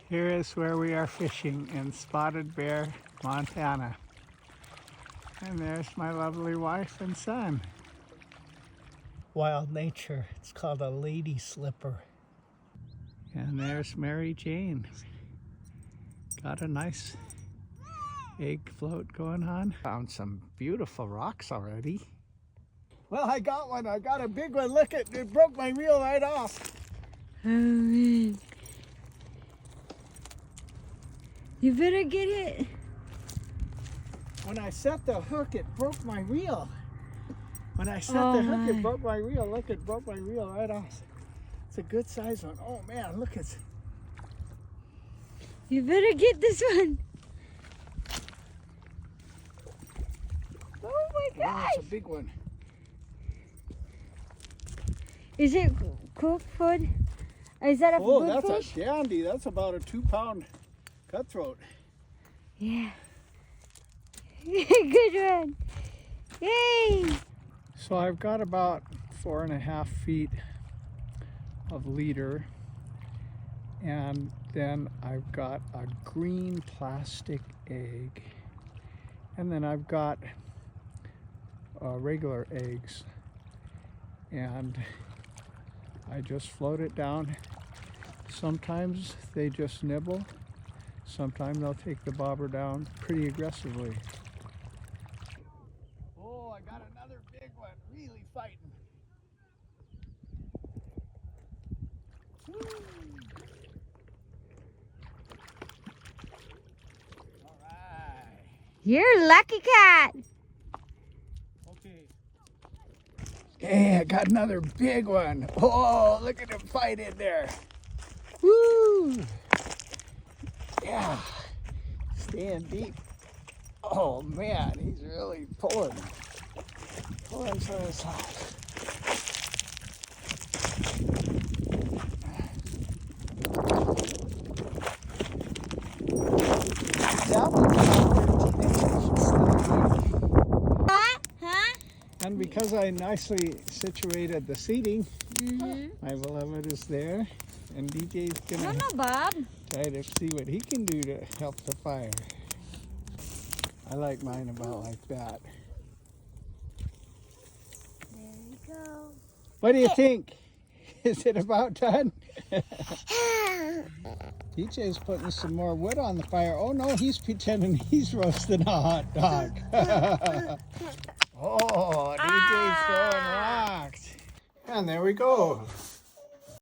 Here is where we are fishing in Spotted Bear, Montana. And there's my lovely wife and son. Wild nature. It's called a lady slipper. And there's Mary Jane. Got a nice egg float going on. Found some beautiful rocks already. Well, I got one. I got a big one. Look, it broke my reel right off. Oh man. You better get it. When I set the hook, it broke my reel. When I set the hook, it broke my reel. Look, it broke my reel right off. It's a good size one. Oh man, look, it's... You better get this one. Oh my gosh. Oh, it's a big one. Is it cooked food? Is that a Oh, good that's fish? a dandy. That's about a 2-pound cutthroat. Yeah. Good one. Yay! So I've got about 4.5 feet of leader, and then I've got a green plastic egg, and then I've got regular eggs, and I just float it down. Sometimes they just nibble. Sometimes they'll take the bobber down pretty aggressively. Oh, I got another big one, really fighting. Woo. All right. You're a lucky cat. Okay. Hey, I got another big one. Oh, look at him fight in there. Woo! Yeah, staying deep. Oh man, he's really pulling for his life. That one's about 13 inches. Huh? And because I nicely situated the seating, my beloved is there, and DJ's gonna No, Bob. try to see what he can do to help the fire. I like mine about like that. There we go. What do you think? Is it about done? DJ's putting some more wood on the fire. Oh no, he's pretending he's roasting a hot dog. Oh, DJ's throwing rocks. And there we go.